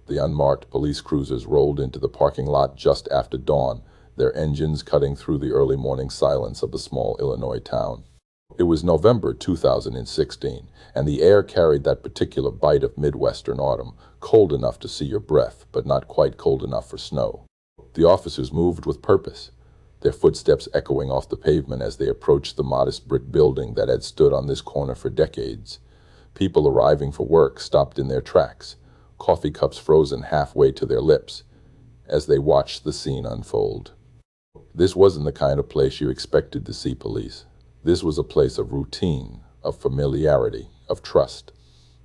The unmarked police cruisers rolled into the parking lot just after dawn, their engines cutting through the early morning silence of the small Illinois town. It was November 2016, and the air carried that particular bite of Midwestern autumn, cold enough to see your breath, but not quite cold enough for snow. The officers moved with purpose, their footsteps echoing off the pavement as they approached the modest brick building that had stood on this corner for decades. People arriving for work stopped in their tracks, coffee cups frozen halfway to their lips, as they watched the scene unfold. This wasn't the kind of place you expected to see police. This was a place of routine, of familiarity, of trust.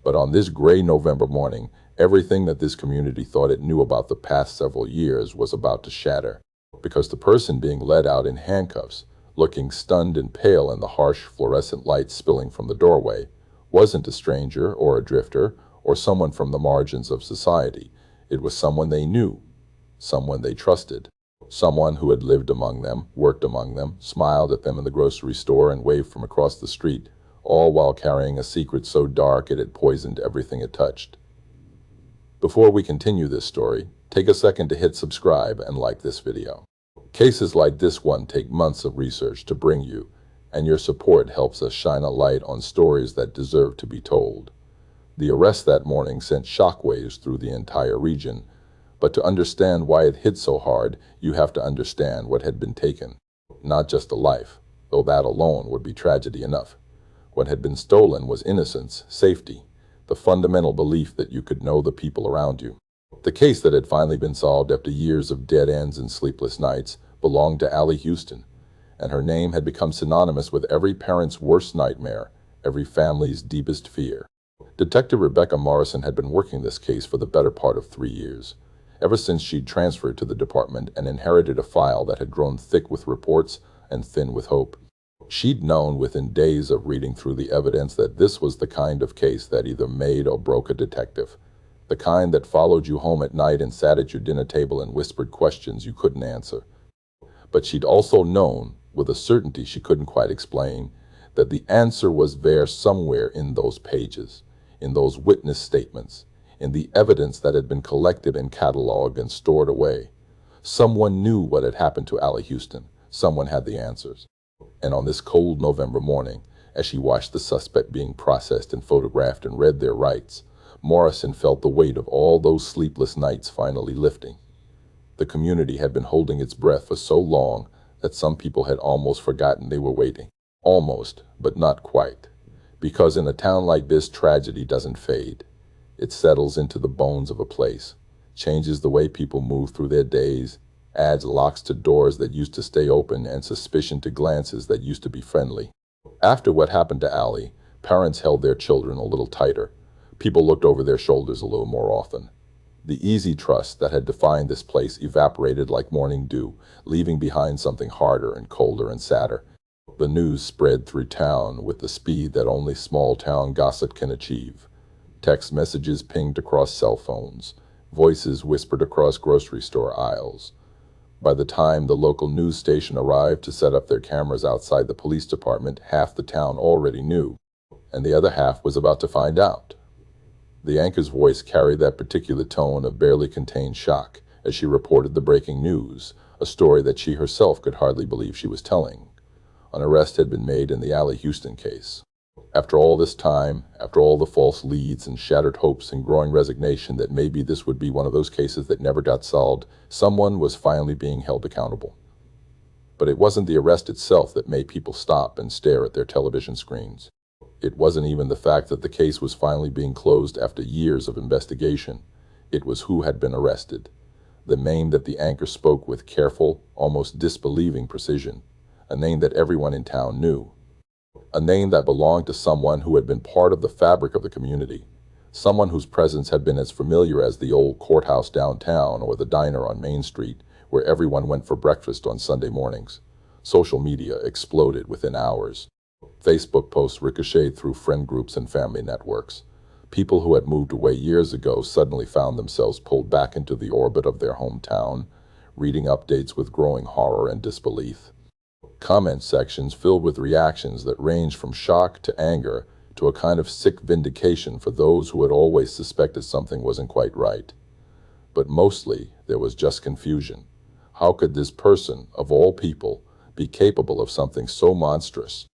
But on this gray November morning, everything that this community thought it knew about the past several years was about to shatter, because the person being led out in handcuffs, looking stunned and pale in the harsh fluorescent light spilling from the doorway, wasn't a stranger or a drifter or someone from the margins of society. It was someone they knew, someone they trusted, someone who had lived among them, worked among them, smiled at them in the grocery store and waved from across the street, all while carrying a secret so dark it had poisoned everything it touched. Before we continue this story, take a second to hit subscribe and like this video. Cases like this one take months of research to bring you, and your support helps us shine a light on stories that deserve to be told. The arrest that morning sent shockwaves through the entire region, but to understand why it hit so hard, you have to understand what had been taken. Not just a life, though that alone would be tragedy enough. What had been stolen was innocence, safety, the fundamental belief that you could know the people around you. The case that had finally been solved after years of dead ends and sleepless nights belonged to Allie Houston, and her name had become synonymous with every parent's worst nightmare, every family's deepest fear. Detective Rebecca Morrison had been working this case for the better part of 3 years, ever since she'd transferred to the department and inherited a file that had grown thick with reports and thin with hope. She'd known within days of reading through the evidence that this was the kind of case that either made or broke a detective, the kind that followed you home at night and sat at your dinner table and whispered questions you couldn't answer. But she'd also known, with a certainty she couldn't quite explain, that the answer was there somewhere in those pages, in those witness statements, in the evidence that had been collected and cataloged and stored away. Someone knew what had happened to Allie Houston. Someone had the answers. And on this cold November morning, as she watched the suspect being processed and photographed and read their rights, Morrison felt the weight of all those sleepless nights finally lifting. The community had been holding its breath for so long that some people had almost forgotten they were waiting. Almost, but not quite. Because in a town like this, tragedy doesn't fade. It settles into the bones of a place, changes the way people move through their days, adds locks to doors that used to stay open and suspicion to glances that used to be friendly. After what happened to Allie, parents held their children a little tighter. People looked over their shoulders a little more often. The easy trust that had defined this place evaporated like morning dew, leaving behind something harder and colder and sadder. The news spread through town with the speed that only small-town gossip can achieve. Text messages pinged across cell phones, voices whispered across grocery store aisles. By the time the local news station arrived to set up their cameras outside the police department, half the town already knew, and the other half was about to find out. The anchor's voice carried that particular tone of barely contained shock as she reported the breaking news, a story that she herself could hardly believe she was telling. An arrest had been made in the Allie Houston case. After all this time, after all the false leads and shattered hopes and growing resignation that maybe this would be one of those cases that never got solved, someone was finally being held accountable. But it wasn't the arrest itself that made people stop and stare at their television screens. It wasn't even the fact that the case was finally being closed after years of investigation. It was who had been arrested. The name that the anchor spoke with careful, almost disbelieving precision. A name that everyone in town knew. A name that belonged to someone who had been part of the fabric of the community. Someone whose presence had been as familiar as the old courthouse downtown or the diner on Main Street, where everyone went for breakfast on Sunday mornings. Social media exploded within hours. Facebook posts ricocheted through friend groups and family networks. People who had moved away years ago suddenly found themselves pulled back into the orbit of their hometown, reading updates with growing horror and disbelief. Comment sections filled with reactions that ranged from shock to anger to a kind of sick vindication for those who had always suspected something wasn't quite right. But mostly, there was just confusion. How could this person, of all people, be capable of something so monstrous?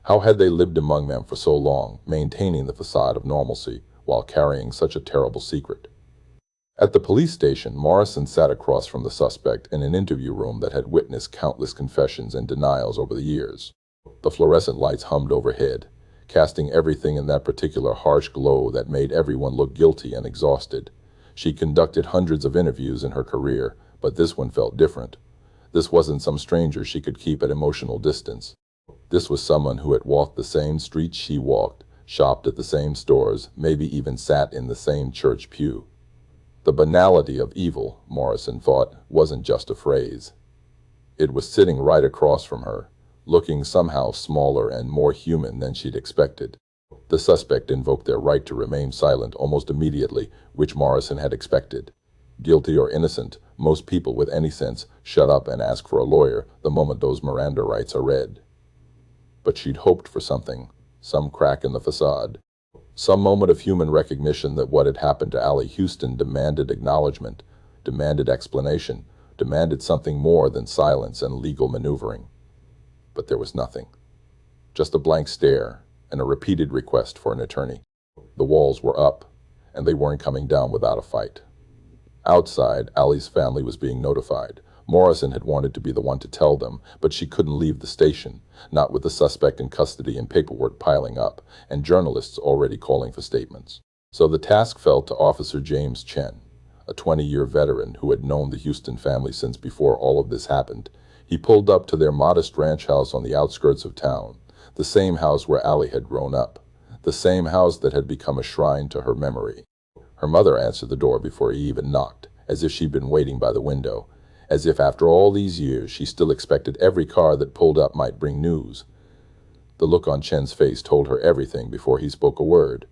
How had they lived among them for so long, maintaining the facade of normalcy while carrying such a terrible secret? At the police station, Morrison sat across from the suspect in an interview room that had witnessed countless confessions and denials over the years. The fluorescent lights hummed overhead, casting everything in that particular harsh glow that made everyone look guilty and exhausted. She conducted hundreds of interviews in her career, but this one felt different. This wasn't some stranger she could keep at emotional distance. This was someone who had walked the same streets she walked, shopped at the same stores, maybe even sat in the same church pew. The banality of evil, Morrison thought, wasn't just a phrase. It was sitting right across from her, looking somehow smaller and more human than she'd expected. The suspect invoked their right to remain silent almost immediately, which Morrison had expected. Guilty or innocent, most people with any sense shut up and ask for a lawyer the moment those Miranda rights are read. But she'd hoped for something, some crack in the facade. Some moment of human recognition that what had happened to Allie Houston demanded acknowledgement, demanded explanation, demanded something more than silence and legal maneuvering. But there was nothing. Just a blank stare and a repeated request for an attorney. The walls were up, and they weren't coming down without a fight. Outside, Allie's family was being notified. Morrison had wanted to be the one to tell them, but she couldn't leave the station, not with the suspect in custody and paperwork piling up, and journalists already calling for statements. So the task fell to Officer James Chen, a 20-year veteran who had known the Houston family since before all of this happened. He pulled up to their modest ranch house on the outskirts of town, the same house where Allie had grown up, the same house that had become a shrine to her memory. Her mother answered the door before he even knocked, as if she'd been waiting by the window, as if after all these years she still expected every car that pulled up might bring news. The look on Chen's face told her everything before he spoke a word.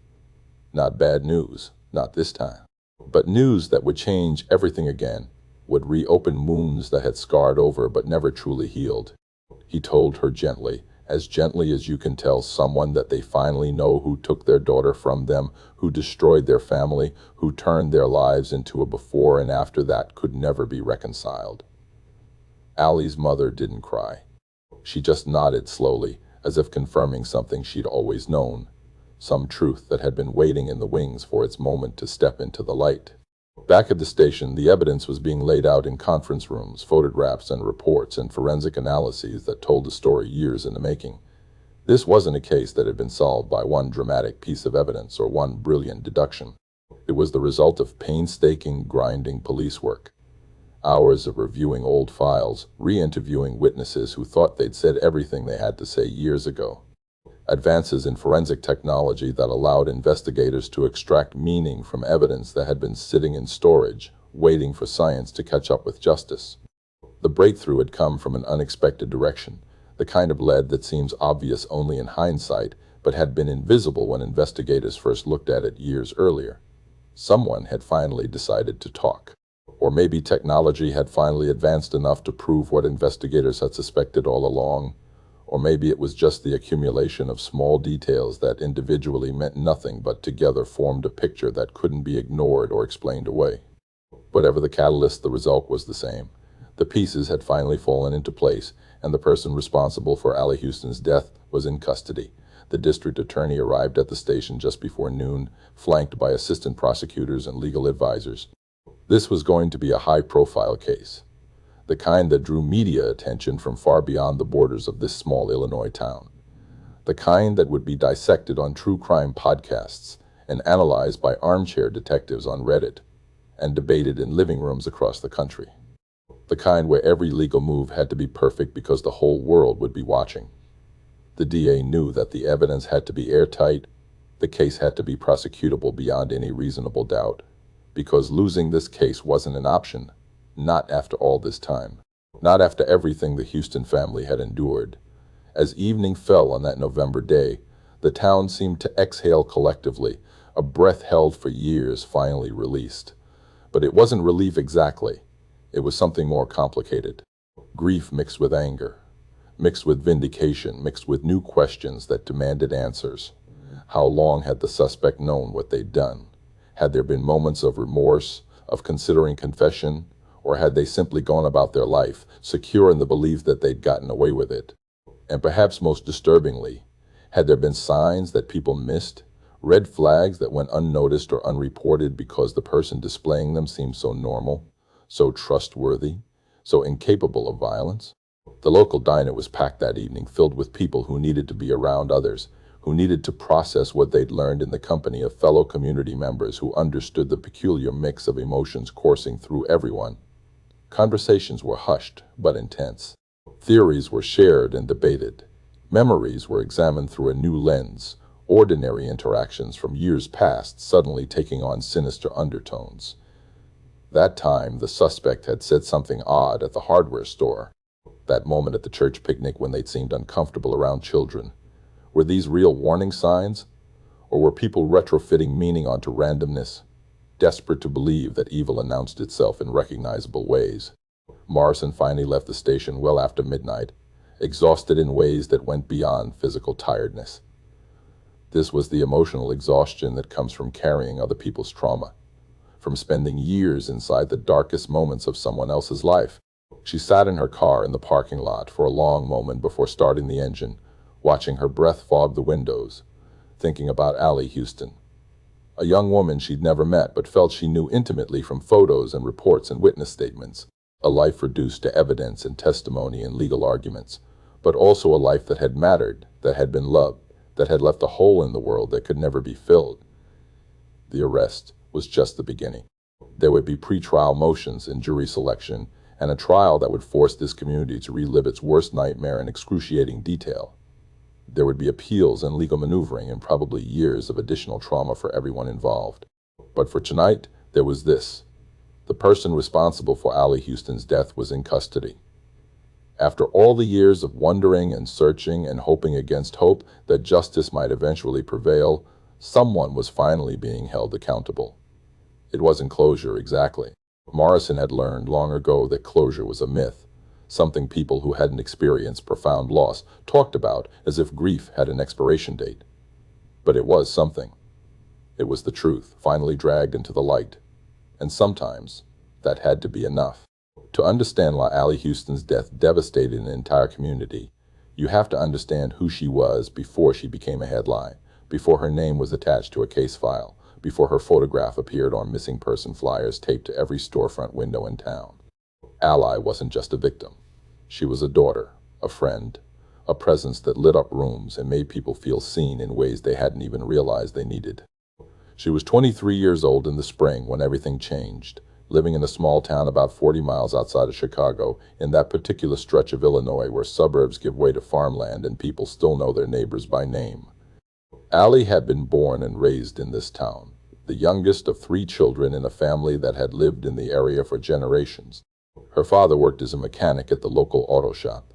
Not bad news, not this time, but news that would change everything again, would reopen wounds that had scarred over but never truly healed. He told her gently as you can tell someone that they finally know who took their daughter from them, who destroyed their family, who turned their lives into a before and after that could never be reconciled. Allie's mother didn't cry. She just nodded slowly, as if confirming something she'd always known, some truth that had been waiting in the wings for its moment to step into the light. Back at the station, the evidence was being laid out in conference rooms, photographs and reports and forensic analyses that told the story years in the making. This wasn't a case that had been solved by one dramatic piece of evidence or one brilliant deduction. It was the result of painstaking, grinding police work. Hours of reviewing old files, re-interviewing witnesses who thought they'd said everything they had to say years ago. Advances in forensic technology that allowed investigators to extract meaning from evidence that had been sitting in storage, waiting for science to catch up with justice. The breakthrough had come from an unexpected direction, the kind of lead that seems obvious only in hindsight, but had been invisible when investigators first looked at it years earlier. Someone had finally decided to talk. Or maybe technology had finally advanced enough to prove what investigators had suspected all along. Or maybe it was just the accumulation of small details that individually meant nothing but together formed a picture that couldn't be ignored or explained away. Whatever the catalyst, the result was the same. The pieces had finally fallen into place, and the person responsible for Allie Houston's death was in custody. The district attorney arrived at the station just before noon, flanked by assistant prosecutors and legal advisors. This was going to be a high-profile case, the kind that drew media attention from far beyond the borders of this small Illinois town, the kind that would be dissected on true crime podcasts and analyzed by armchair detectives on Reddit and debated in living rooms across the country, the kind where every legal move had to be perfect because the whole world would be watching. The DA knew that the evidence had to be airtight, the case had to be prosecutable beyond any reasonable doubt, because losing this case wasn't an option. Not after all this time. Not after everything the Houston family had endured. As evening fell on that November day, the town seemed to exhale collectively, a breath held for years finally released. But it wasn't relief exactly. It was something more complicated. Grief mixed with anger, mixed with vindication, mixed with new questions that demanded answers. How long had the suspect known what they'd done? Had there been moments of remorse, of considering confession, or had they simply gone about their life, secure in the belief that they'd gotten away with it? And perhaps most disturbingly, had there been signs that people missed, red flags that went unnoticed or unreported because the person displaying them seemed so normal, so trustworthy, so incapable of violence? The local diner was packed that evening, filled with people who needed to be around others, who needed to process what they'd learned in the company of fellow community members who understood the peculiar mix of emotions coursing through everyone. Conversations were hushed but intense. Theories were shared and debated. Memories were examined through a new lens, ordinary interactions from years past suddenly taking on sinister undertones. That time, the suspect had said something odd at the hardware store. That moment at the church picnic when they'd seemed uncomfortable around children. Were these real warning signs? Or were people retrofitting meaning onto randomness, desperate to believe that evil announced itself in recognizable ways? Morrison finally left the station well after midnight, exhausted in ways that went beyond physical tiredness. This was the emotional exhaustion that comes from carrying other people's trauma, from spending years inside the darkest moments of someone else's life. She sat in her car in the parking lot for a long moment before starting the engine, watching her breath fog the windows, thinking about Allie Houston, a young woman she'd never met but felt she knew intimately from photos and reports and witness statements, a life reduced to evidence and testimony and legal arguments, but also a life that had mattered, that had been loved, that had left a hole in the world that could never be filled. The arrest was just the beginning. There would be pre-trial motions and jury selection, and a trial that would force this community to relive its worst nightmare in excruciating detail. There would be appeals and legal maneuvering and probably years of additional trauma for everyone involved. But for tonight, there was this. The person responsible for Allie Houston's death was in custody. After all the years of wondering and searching and hoping against hope that justice might eventually prevail, someone was finally being held accountable. It wasn't closure exactly. Morrison had learned long ago that closure was a myth, something people who hadn't experienced profound loss talked about as if grief had an expiration date. But it was something. It was the truth, finally dragged into the light. And sometimes, that had to be enough. To understand why Allie Houston's death devastated an entire community, you have to understand who she was before she became a headline, before her name was attached to a case file, before her photograph appeared on missing person flyers taped to every storefront window in town. Allie wasn't just a victim. She was a daughter, a friend, a presence that lit up rooms and made people feel seen in ways they hadn't even realized they needed. She was 23 years old in the spring when everything changed, living in a small town about 40 miles outside of Chicago, in that particular stretch of Illinois where suburbs give way to farmland and people still know their neighbors by name. Allie had been born and raised in this town, the youngest of 3 children in a family that had lived in the area for generations. Her father worked as a mechanic at the local auto shop,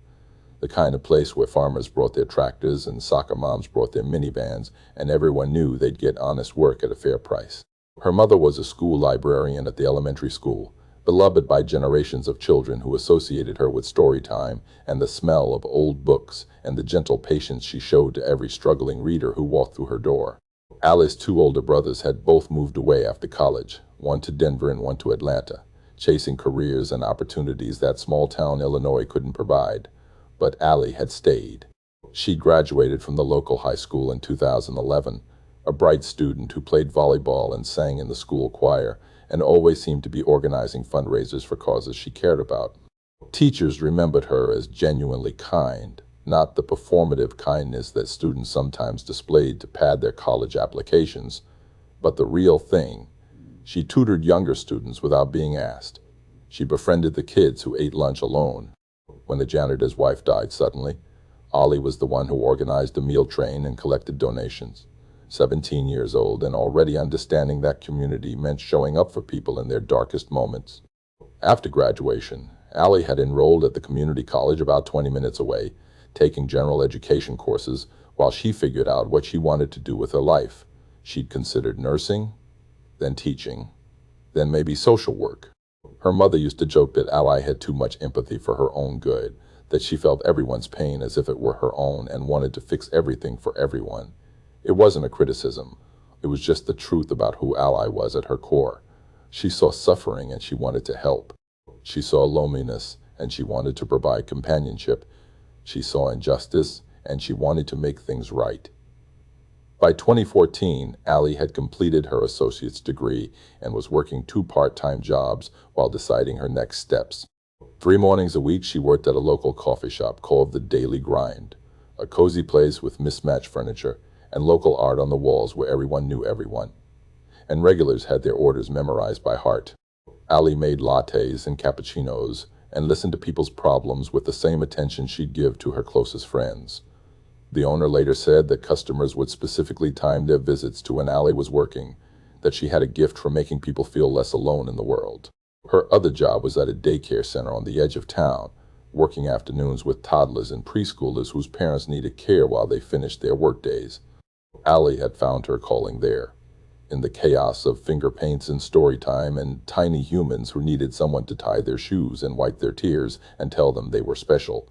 the kind of place where farmers brought their tractors and soccer moms brought their minivans, and everyone knew they'd get honest work at a fair price. Her mother was a school librarian at the elementary school, beloved by generations of children who associated her with story time and the smell of old books and the gentle patience she showed to every struggling reader who walked through her door. Allie's 2 older brothers had both moved away after college, one to Denver and one to Atlanta, chasing careers and opportunities that small-town Illinois couldn't provide. But Allie had stayed. She graduated from the local high school in 2011, a bright student who played volleyball and sang in the school choir, and always seemed to be organizing fundraisers for causes she cared about. Teachers remembered her as genuinely kind, not the performative kindness that students sometimes displayed to pad their college applications, but the real thing. She tutored younger students without being asked. She befriended the kids who ate lunch alone. When the janitor's wife died suddenly, Ollie was the one who organized a meal train and collected donations. 17 years old and already understanding that community meant showing up for people in their darkest moments. After graduation, Allie had enrolled at the community college about 20 minutes away, taking general education courses while she figured out what she wanted to do with her life. She'd considered nursing, then teaching, then maybe social work. Her mother used to joke that Allie had too much empathy for her own good, that she felt everyone's pain as if it were her own and wanted to fix everything for everyone. It wasn't a criticism. It was just the truth about who Allie was at her core. She saw suffering and she wanted to help. She saw loneliness and she wanted to provide companionship. She saw injustice and she wanted to make things right. By 2014, Allie had completed her associate's degree and was working two part-time jobs while deciding her next steps. 3 mornings a week, she worked at a local coffee shop called The Daily Grind, a cozy place with mismatched furniture and local art on the walls where everyone knew everyone, and regulars had their orders memorized by heart. Allie made lattes and cappuccinos and listened to people's problems with the same attention she'd give to her closest friends. The owner later said that customers would specifically time their visits to when Allie was working, that she had a gift for making people feel less alone in the world. Her other job was at a daycare center on the edge of town, working afternoons with toddlers and preschoolers whose parents needed care while they finished their workdays. Allie had found her calling there, in the chaos of finger paints and story time and tiny humans who needed someone to tie their shoes and wipe their tears and tell them they were special.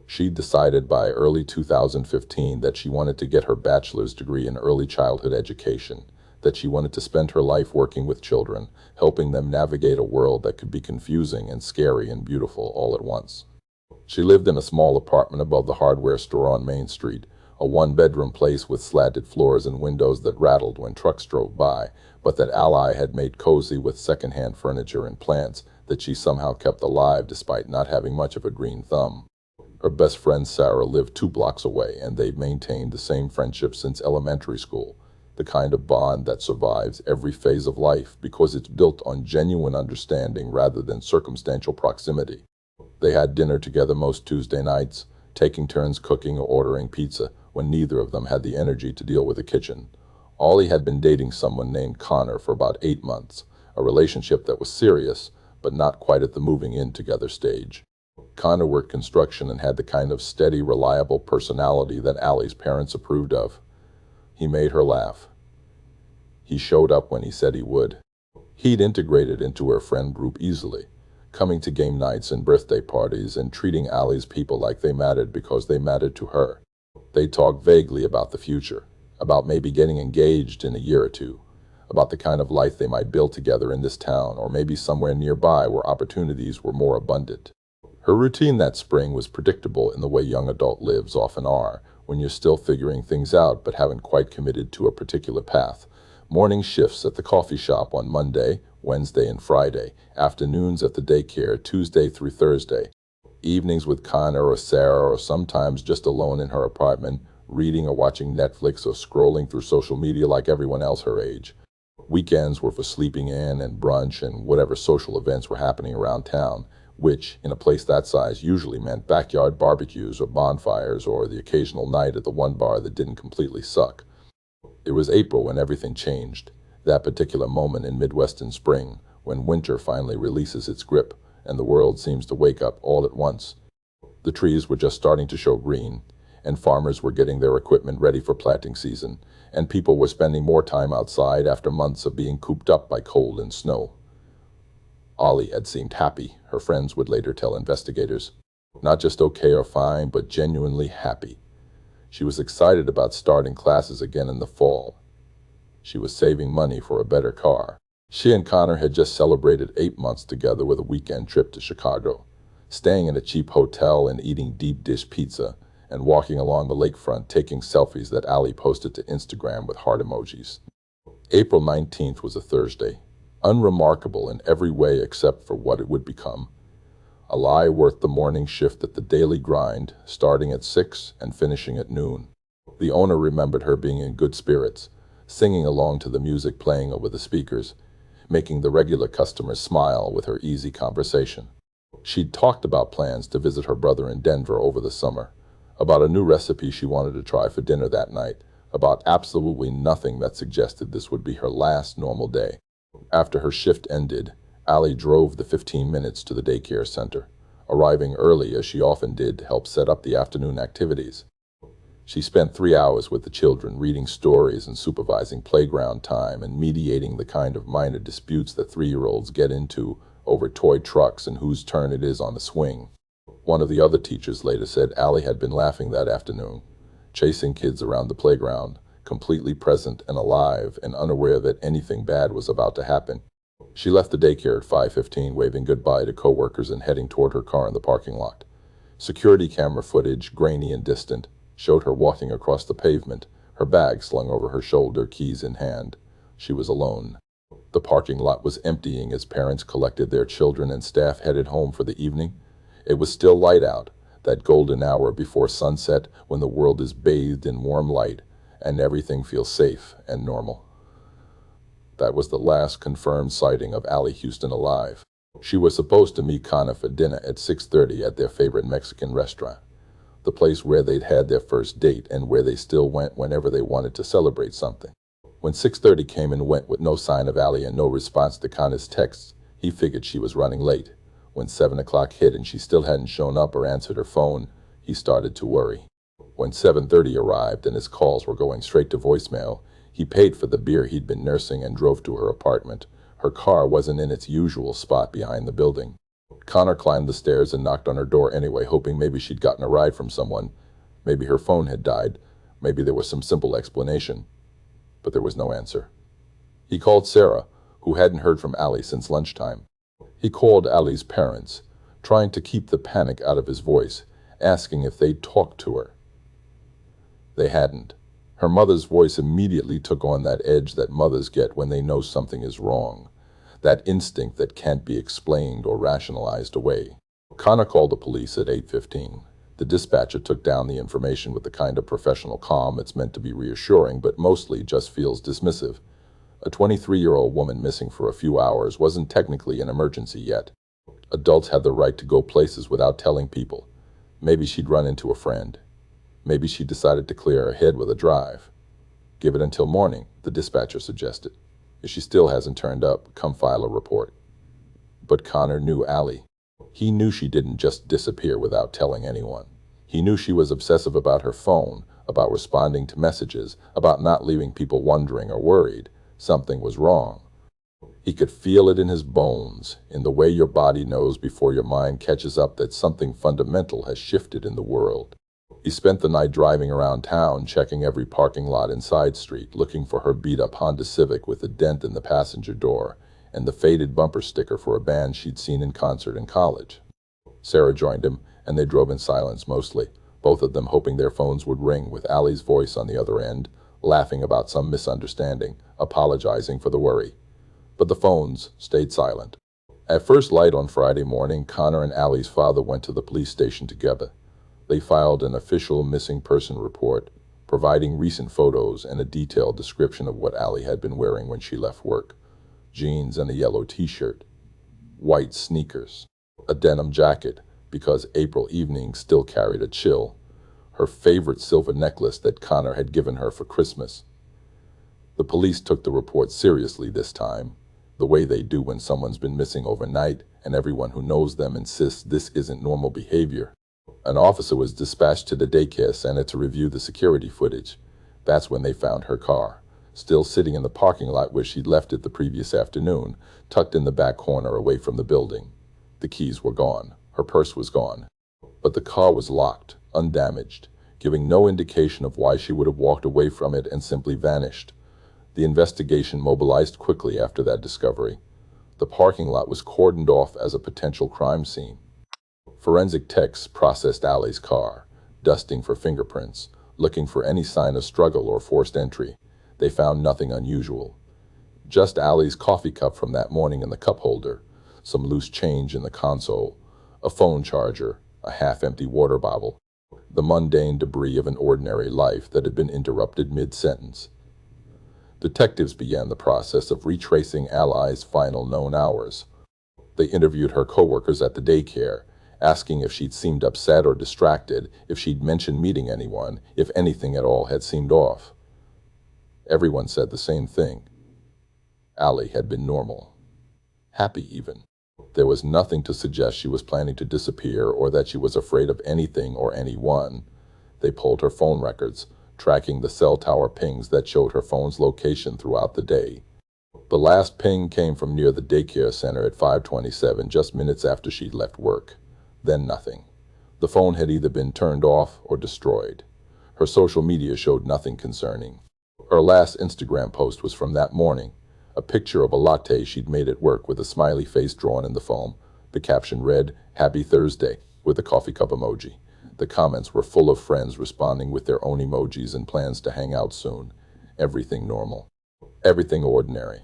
She decided by early 2015 that she wanted to get her bachelor's degree in early childhood education, that she wanted to spend her life working with children, helping them navigate a world that could be confusing and scary and beautiful all at once. She lived in a small apartment above the hardware store on Main Street, a one-bedroom place with slatted floors and windows that rattled when trucks drove by, but that Allie had made cozy with secondhand furniture and plants that she somehow kept alive despite not having much of a green thumb. Her best friend Sarah lived 2 blocks away, and they'd maintained the same friendship since elementary school, the kind of bond that survives every phase of life because it's built on genuine understanding rather than circumstantial proximity. They had dinner together most Tuesday nights, taking turns cooking or ordering pizza when neither of them had the energy to deal with the kitchen. Ollie had been dating someone named Connor for about 8 months, a relationship that was serious, but not quite at the moving in together stage. Connor worked construction and had the kind of steady, reliable personality that Allie's parents approved of. He made her laugh. He showed up when he said he would. He'd integrated into her friend group easily, coming to game nights and birthday parties and treating Allie's people like they mattered because they mattered to her. They talked vaguely about the future, about maybe getting engaged in a year or two, about the kind of life they might build together in this town or maybe somewhere nearby where opportunities were more abundant. Her routine that spring was predictable in the way young adult lives often are, when you're still figuring things out but haven't quite committed to a particular path. Morning shifts at the coffee shop on Monday, Wednesday, and Friday, afternoons at the daycare Tuesday through Thursday, evenings with Connor or Sarah or sometimes just alone in her apartment, reading or watching Netflix or scrolling through social media like everyone else her age. Weekends were for sleeping in and brunch and whatever social events were happening around town, which, in a place that size, usually meant backyard barbecues or bonfires or the occasional night at the one bar that didn't completely suck. It was April when everything changed, that particular moment in Midwestern spring when winter finally releases its grip and the world seems to wake up all at once. The trees were just starting to show green, and farmers were getting their equipment ready for planting season, and people were spending more time outside after months of being cooped up by cold and snow. Ollie had seemed happy, her friends would later tell investigators. Not just okay or fine, but genuinely happy. She was excited about starting classes again in the fall. She was saving money for a better car. She and Connor had just celebrated 8 months together with a weekend trip to Chicago, staying in a cheap hotel and eating deep dish pizza, and walking along the lakefront taking selfies that Allie posted to Instagram with heart emojis. April 19th was a Thursday, unremarkable in every way except for what it would become. A lie worth the morning shift at the Daily Grind, starting at 6 and finishing at noon. The owner remembered her being in good spirits, singing along to the music playing over the speakers, making the regular customers smile with her easy conversation. She'd talked about plans to visit her brother in Denver over the summer, about a new recipe she wanted to try for dinner that night, about absolutely nothing that suggested this would be her last normal day. After her shift ended, Allie drove the 15 minutes to the daycare center, arriving early as she often did to help set up the afternoon activities. She spent 3 hours with the children, reading stories and supervising playground time and mediating the kind of minor disputes that 3-year-olds get into over toy trucks and whose turn it is on the swing. One of the other teachers later said Allie had been laughing that afternoon, chasing kids around the playground, completely present and alive and unaware that anything bad was about to happen. She left the daycare at 5:15, waving goodbye to coworkers and heading toward her car in the parking lot. Security camera footage, grainy and distant, showed her walking across the pavement, her bag slung over her shoulder, keys in hand. She was alone. The parking lot was emptying as parents collected their children and staff headed home for the evening. It was still light out, that golden hour before sunset when the world is bathed in warm light and everything feels safe and normal. That was the last confirmed sighting of Allie Houston alive. She was supposed to meet Connor for dinner at 6:30 at their favorite Mexican restaurant, the place where they'd had their first date and where they still went whenever they wanted to celebrate something. When 6:30 came and went with no sign of Allie and no response to Connor's texts, he figured she was running late. When 7 o'clock hit and she still hadn't shown up or answered her phone, he started to worry. When 7:30 arrived and his calls were going straight to voicemail, he paid for the beer he'd been nursing and drove to her apartment. Her car wasn't in its usual spot behind the building. Connor climbed the stairs and knocked on her door anyway, hoping maybe she'd gotten a ride from someone. Maybe her phone had died. Maybe there was some simple explanation. But there was no answer. He called Sarah, who hadn't heard from Allie since lunchtime. He called Allie's parents, trying to keep the panic out of his voice, asking if they'd talked to her. They hadn't. Her mother's voice immediately took on that edge that mothers get when they know something is wrong, that instinct that can't be explained or rationalized away. Connor called the police at 8:15. The dispatcher took down the information with the kind of professional calm it's meant to be reassuring, but mostly just feels dismissive. A 23-year-old woman missing for a few hours wasn't technically an emergency yet. Adults had the right to go places without telling people. Maybe she'd run into a friend. Maybe she decided to clear her head with a drive. Give it until morning, the dispatcher suggested. If she still hasn't turned up, come file a report. But Connor knew Allie. He knew she didn't just disappear without telling anyone. He knew she was obsessive about her phone, about responding to messages, about not leaving people wondering or worried. Something was wrong. He could feel it in his bones, in the way your body knows before your mind catches up that something fundamental has shifted in the world. He spent the night driving around town, checking every parking lot and side street, looking for her beat-up Honda Civic with a dent in the passenger door and the faded bumper sticker for a band she'd seen in concert in college. Sarah joined him, and they drove in silence mostly, both of them hoping their phones would ring with Allie's voice on the other end, laughing about some misunderstanding, apologizing for the worry. But the phones stayed silent. At first light on Friday morning, Connor and Allie's father went to the police station together. They filed an official missing person report, providing recent photos and a detailed description of what Allie had been wearing when she left work. Jeans and a yellow t-shirt, white sneakers, a denim jacket, because April evening still carried a chill, her favorite silver necklace that Connor had given her for Christmas. The police took the report seriously this time, the way they do when someone's been missing overnight and everyone who knows them insists this isn't normal behavior. An officer was dispatched to the daycare center to review the security footage. That's when they found her car, still sitting in the parking lot where she'd left it the previous afternoon, tucked in the back corner away from the building. The keys were gone. Her purse was gone. But the car was locked, undamaged, giving no indication of why she would have walked away from it and simply vanished. The investigation mobilized quickly after that discovery. The parking lot was cordoned off as a potential crime scene. Forensic techs processed Allie's car, dusting for fingerprints, looking for any sign of struggle or forced entry. They found nothing unusual. Just Allie's coffee cup from that morning in the cup holder, some loose change in the console, a phone charger, a half-empty water bottle, the mundane debris of an ordinary life that had been interrupted mid-sentence. Detectives began the process of retracing Allie's final known hours. They interviewed her coworkers at the daycare, asking if she'd seemed upset or distracted, if she'd mentioned meeting anyone, if anything at all had seemed off. Everyone said the same thing. Allie had been normal. Happy even. There was nothing to suggest she was planning to disappear or that she was afraid of anything or anyone. They pulled her phone records, tracking the cell tower pings that showed her phone's location throughout the day. The last ping came from near the daycare center at 5:27, just minutes after she'd left work. Then nothing. The phone had either been turned off or destroyed. Her social media showed nothing concerning. Her last Instagram post was from that morning, a picture of a latte she'd made at work with a smiley face drawn in the foam. The caption read, "Happy Thursday," with a coffee cup emoji. The comments were full of friends responding with their own emojis and plans to hang out soon. Everything normal. Everything ordinary.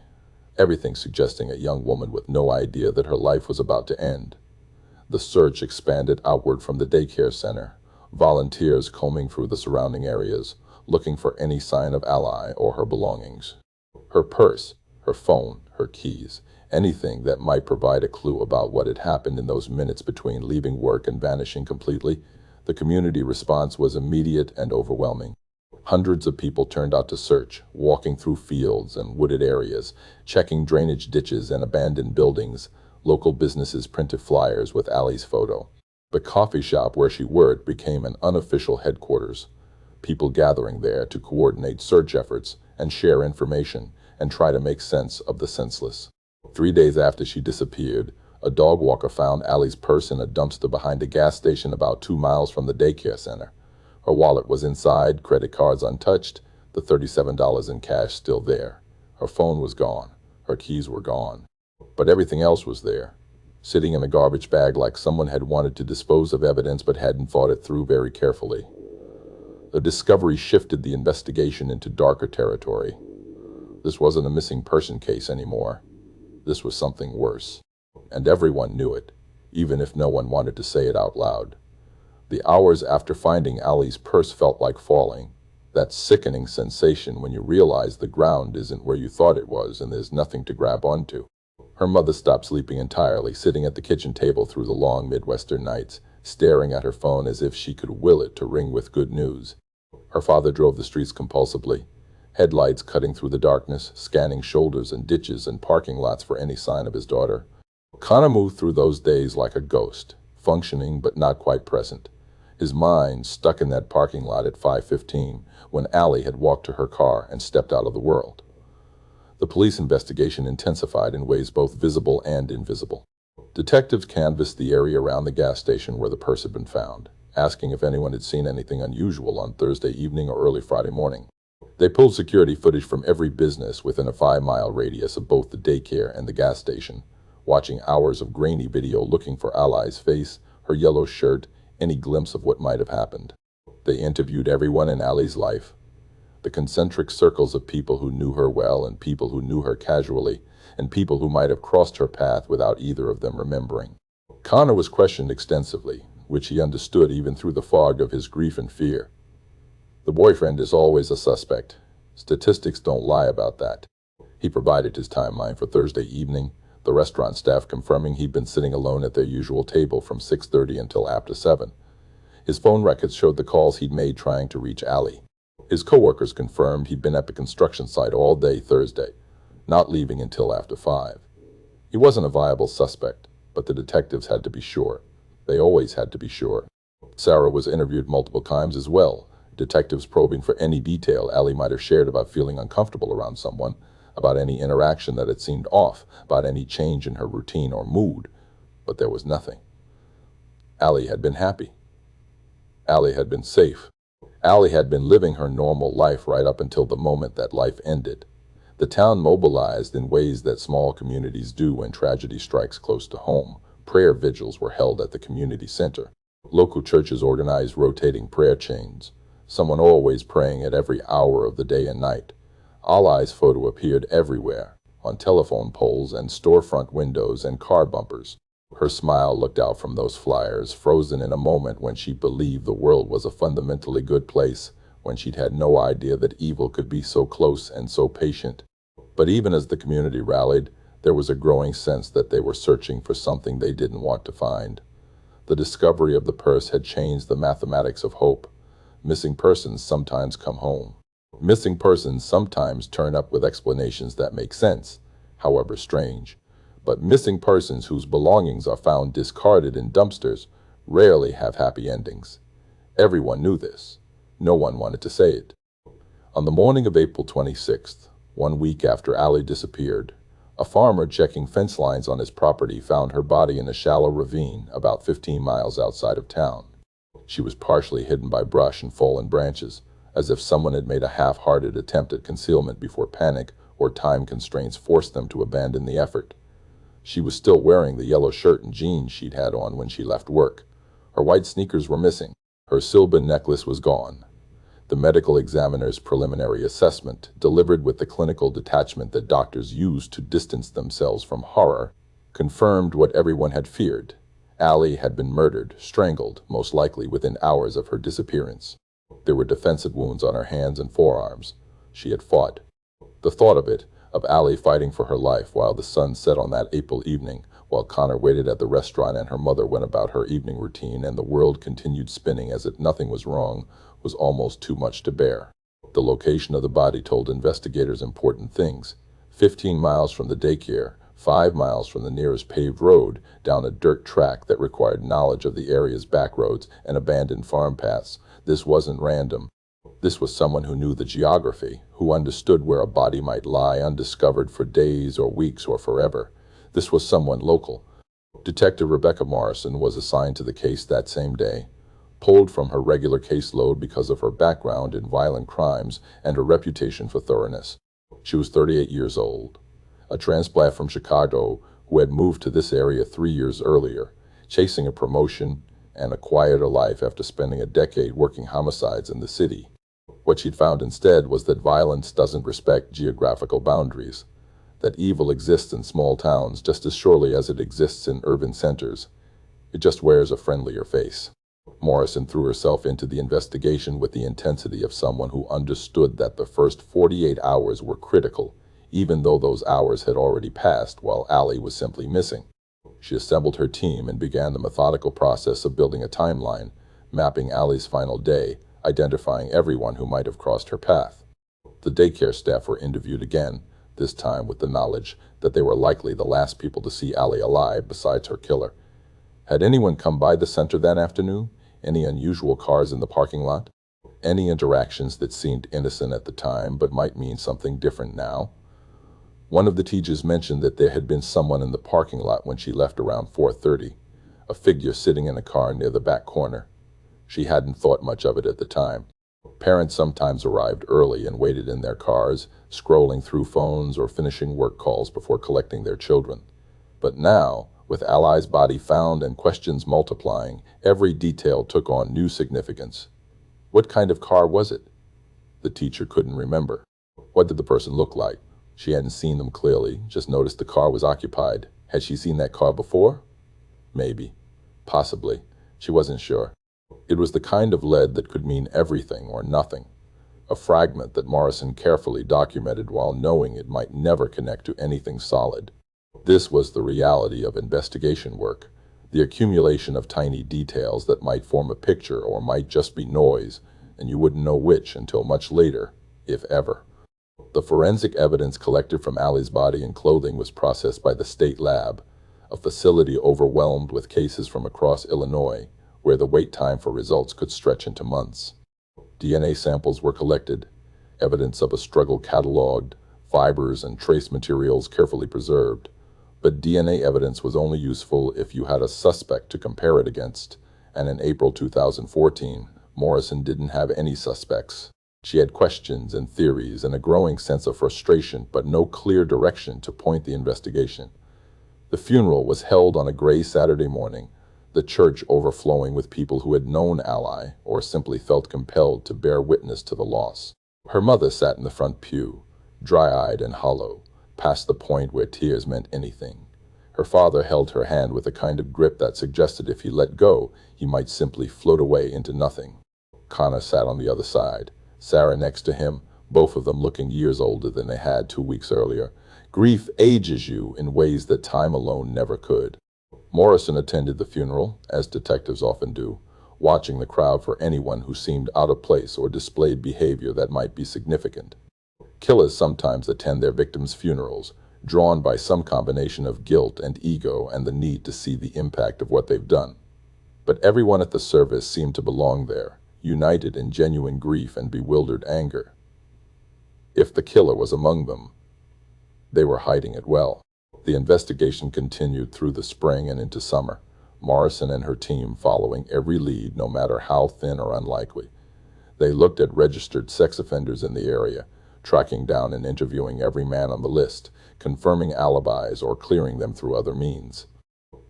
Everything suggesting a young woman with no idea that her life was about to end. The search expanded outward from the daycare center, volunteers combing through the surrounding areas, looking for any sign of Ally or her belongings. Her purse, her phone, her keys, anything that might provide a clue about what had happened in those minutes between leaving work and vanishing completely. The community response was immediate and overwhelming. Hundreds of people turned out to search, walking through fields and wooded areas, checking drainage ditches and abandoned buildings. Local businesses printed flyers with Allie's photo. The coffee shop where she worked became an unofficial headquarters, people gathering there to coordinate search efforts and share information and try to make sense of the senseless. 3 days after she disappeared, a dog walker found Allie's purse in a dumpster behind a gas station about 2 miles from the daycare center. Her wallet was inside, credit cards untouched, the $37 in cash still there. Her phone was gone. Her keys were gone. But everything else was there, sitting in a garbage bag like someone had wanted to dispose of evidence but hadn't thought it through very carefully. The discovery shifted the investigation into darker territory. This wasn't a missing person case anymore. This was something worse. And everyone knew it, even if no one wanted to say it out loud. The hours after finding Allie's purse felt like falling, that sickening sensation when you realize the ground isn't where you thought it was and there's nothing to grab onto. Her mother stopped sleeping entirely, sitting at the kitchen table through the long Midwestern nights, staring at her phone as if she could will it to ring with good news. Her father drove the streets compulsively, headlights cutting through the darkness, scanning shoulders and ditches and parking lots for any sign of his daughter. Connor moved through those days like a ghost, functioning but not quite present. His mind stuck in that parking lot at 5:15 when Allie had walked to her car and stepped out of the world. The police investigation intensified in ways both visible and invisible. Detectives canvassed the area around the gas station where the purse had been found, asking if anyone had seen anything unusual on Thursday evening or early Friday morning. They pulled security footage from every business within a 5-mile radius of both the daycare and the gas station, watching hours of grainy video looking for Allie's face, her yellow shirt, any glimpse of what might have happened. They interviewed everyone in Allie's life, the concentric circles of people who knew her well and people who knew her casually, and people who might have crossed her path without either of them remembering. Connor was questioned extensively, which he understood even through the fog of his grief and fear. The boyfriend is always a suspect. Statistics don't lie about that. He provided his timeline for Thursday evening, the restaurant staff confirming he'd been sitting alone at their usual table from 6:30 until after 7. His phone records showed the calls he'd made trying to reach Allie. His coworkers confirmed he'd been at the construction site all day Thursday, not leaving until after 5. He wasn't a viable suspect, but the detectives had to be sure. They always had to be sure. Sarah was interviewed multiple times as well, detectives probing for any detail Allie might have shared about feeling uncomfortable around someone, about any interaction that had seemed off, about any change in her routine or mood. But there was nothing. Allie had been happy. Allie had been safe. Allie had been living her normal life right up until the moment that life ended. The town mobilized in ways that small communities do when tragedy strikes close to home. Prayer vigils were held at the community center. Local churches organized rotating prayer chains, someone always praying at every hour of the day and night. Allie's photo appeared everywhere, on telephone poles and storefront windows and car bumpers. Her smile looked out from those flyers, frozen in a moment when she believed the world was a fundamentally good place, when she'd had no idea that evil could be so close and so patient. But even as the community rallied, there was a growing sense that they were searching for something they didn't want to find. The discovery of the purse had changed the mathematics of hope. Missing persons sometimes come home. Missing persons sometimes turn up with explanations that make sense, however strange. But missing persons whose belongings are found discarded in dumpsters rarely have happy endings. Everyone knew this. No one wanted to say it. On the morning of April 26th, 1 week after Allie disappeared, a farmer checking fence lines on his property found her body in a shallow ravine about 15 miles outside of town. She was partially hidden by brush and fallen branches, as if someone had made a half-hearted attempt at concealment before panic or time constraints forced them to abandon the effort. She was still wearing the yellow shirt and jeans she'd had on when she left work. Her white sneakers were missing. Her silver necklace was gone. The medical examiner's preliminary assessment, delivered with the clinical detachment that doctors use to distance themselves from horror, confirmed what everyone had feared. Allie had been murdered, strangled, most likely within hours of her disappearance. There were defensive wounds on her hands and forearms. She had fought. The thought of Allie fighting for her life while the sun set on that April evening, while Connor waited at the restaurant and her mother went about her evening routine and the world continued spinning as if nothing was wrong, was almost too much to bear. The location of the body told investigators important things. 15 miles from the daycare, 5 miles from the nearest paved road, down a dirt track that required knowledge of the area's back roads and abandoned farm paths. This wasn't random. This was someone who knew the geography, who understood where a body might lie undiscovered for days or weeks or forever. This was someone local. Detective Rebecca Morrison was assigned to the case that same day. Pulled from her regular caseload because of her background in violent crimes and her reputation for thoroughness. She was 38 years old, a transplant from Chicago who had moved to this area 3 years earlier, chasing a promotion and a quieter life after spending a decade working homicides in the city. What she'd found instead was that violence doesn't respect geographical boundaries, that evil exists in small towns just as surely as it exists in urban centers. It just wears a friendlier face. Morrison threw herself into the investigation with the intensity of someone who understood that the first 48 hours were critical, even though those hours had already passed while Allie was simply missing. She assembled her team and began the methodical process of building a timeline, mapping Allie's final day, identifying everyone who might have crossed her path. The daycare staff were interviewed again, this time with the knowledge that they were likely the last people to see Allie alive besides her killer. Had anyone come by the center that afternoon? Any unusual cars in the parking lot? Any interactions that seemed innocent at the time but might mean something different now? One of the teachers mentioned that there had been someone in the parking lot when she left around 4:30, a figure sitting in a car near the back corner. She hadn't thought much of it at the time. Parents sometimes arrived early and waited in their cars, scrolling through phones or finishing work calls before collecting their children. But now, with Allie's body found and questions multiplying, every detail took on new significance. What kind of car was it? The teacher couldn't remember. What did the person look like? She hadn't seen them clearly, just noticed the car was occupied. Had she seen that car before? Maybe. Possibly. She wasn't sure. It was the kind of lead that could mean everything or nothing. A fragment that Morrison carefully documented while knowing it might never connect to anything solid. This was the reality of investigation work, the accumulation of tiny details that might form a picture or might just be noise, and you wouldn't know which until much later, if ever. The forensic evidence collected from Allie's body and clothing was processed by the state lab, a facility overwhelmed with cases from across Illinois, where the wait time for results could stretch into months. DNA samples were collected, evidence of a struggle cataloged, fibers and trace materials carefully preserved. But DNA evidence was only useful if you had a suspect to compare it against, and in April 2014, Morrison didn't have any suspects. She had questions and theories and a growing sense of frustration, but no clear direction to point the investigation. The funeral was held on a gray Saturday morning, the church overflowing with people who had known Allie or simply felt compelled to bear witness to the loss. Her mother sat in the front pew, dry-eyed and hollow, past the point where tears meant anything. Her father held her hand with a kind of grip that suggested if he let go, he might simply float away into nothing. Connor sat on the other side, Sarah next to him, both of them looking years older than they had 2 weeks earlier. Grief ages you in ways that time alone never could. Morrison attended the funeral, as detectives often do, watching the crowd for anyone who seemed out of place or displayed behavior that might be significant. Killers sometimes attend their victims' funerals, drawn by some combination of guilt and ego and the need to see the impact of what they've done. But everyone at the service seemed to belong there, united in genuine grief and bewildered anger. If the killer was among them, they were hiding it well. The investigation continued through the spring and into summer, Morrison and her team following every lead, no matter how thin or unlikely. They looked at registered sex offenders in the area, tracking down and interviewing every man on the list, confirming alibis or clearing them through other means.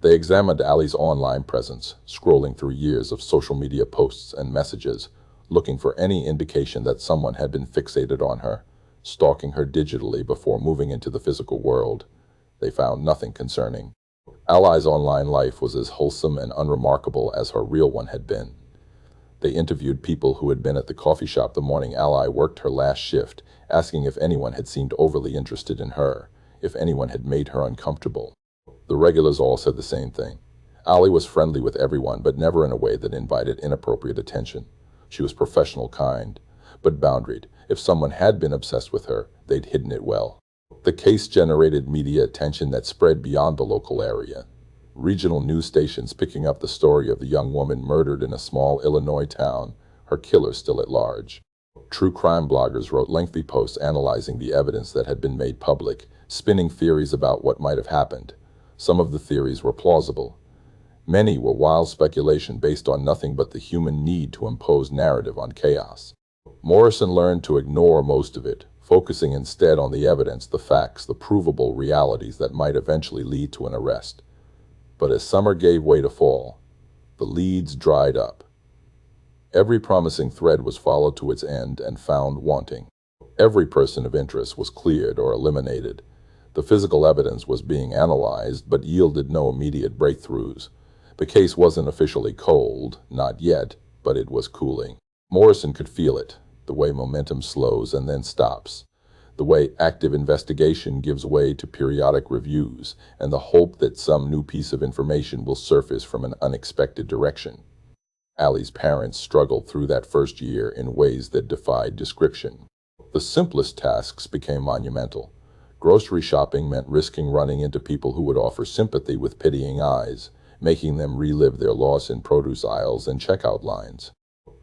They examined Allie's online presence, scrolling through years of social media posts and messages, looking for any indication that someone had been fixated on her, stalking her digitally before moving into the physical world. They found nothing concerning. Allie's online life was as wholesome and unremarkable as her real one had been. They interviewed people who had been at the coffee shop the morning Allie worked her last shift, asking if anyone had seemed overly interested in her, if anyone had made her uncomfortable. The regulars all said the same thing. Allie was friendly with everyone, but never in a way that invited inappropriate attention. She was professional, kind, but boundaried. If someone had been obsessed with her, they'd hidden it well. The case generated media attention that spread beyond the local area. Regional news stations picking up the story of the young woman murdered in a small Illinois town, her killer still at large. True crime bloggers wrote lengthy posts analyzing the evidence that had been made public, spinning theories about what might have happened. Some of the theories were plausible. Many were wild speculation based on nothing but the human need to impose narrative on chaos. Morrison learned to ignore most of it, focusing instead on the evidence, the facts, the provable realities that might eventually lead to an arrest. But as summer gave way to fall, the leads dried up. Every promising thread was followed to its end and found wanting. Every person of interest was cleared or eliminated. The physical evidence was being analyzed, but yielded no immediate breakthroughs. The case wasn't officially cold, not yet, but it was cooling. Morrison could feel it, the way momentum slows and then stops, the way active investigation gives way to periodic reviews, and the hope that some new piece of information will surface from an unexpected direction. Allie's parents struggled through that first year in ways that defied description. The simplest tasks became monumental. Grocery shopping meant risking running into people who would offer sympathy with pitying eyes, making them relive their loss in produce aisles and checkout lines.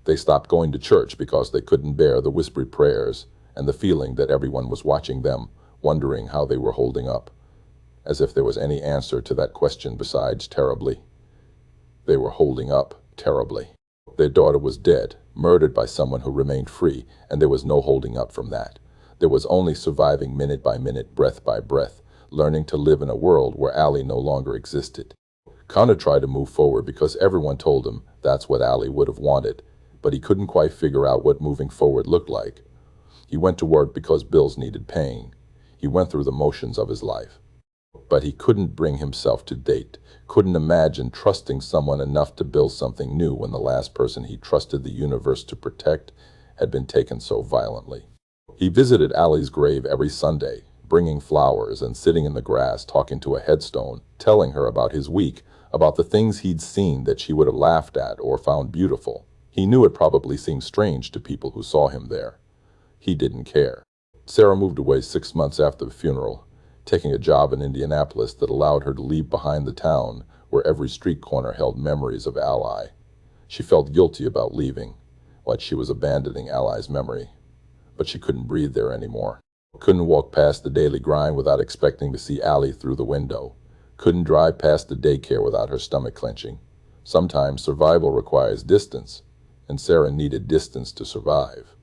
They stopped going to church because they couldn't bear the whispered prayers and the feeling that everyone was watching them, wondering how they were holding up, as if there was any answer to that question besides terribly. They were holding up terribly. Their daughter was dead, murdered by someone who remained free, and there was no holding up from that. There was only surviving minute by minute, breath by breath, learning to live in a world where Allie no longer existed. Connor tried to move forward because everyone told him that's what Allie would have wanted, but he couldn't quite figure out what moving forward looked like. He went to work because bills needed paying. He went through the motions of his life. But he couldn't bring himself to date, couldn't imagine trusting someone enough to build something new when the last person he trusted the universe to protect had been taken so violently. He visited Allie's grave every Sunday, bringing flowers and sitting in the grass talking to a headstone, telling her about his week, about the things he'd seen that she would have laughed at or found beautiful. He knew it probably seemed strange to people who saw him there. He didn't care. Sarah moved away 6 months after the funeral, taking a job in Indianapolis that allowed her to leave behind the town where every street corner held memories of Allie. She felt guilty about leaving, like she was abandoning Allie's memory. But she couldn't breathe there anymore. Couldn't walk past the daily grind without expecting to see Allie through the window. Couldn't drive past the daycare without her stomach clenching. Sometimes survival requires distance, and Sarah needed distance to survive.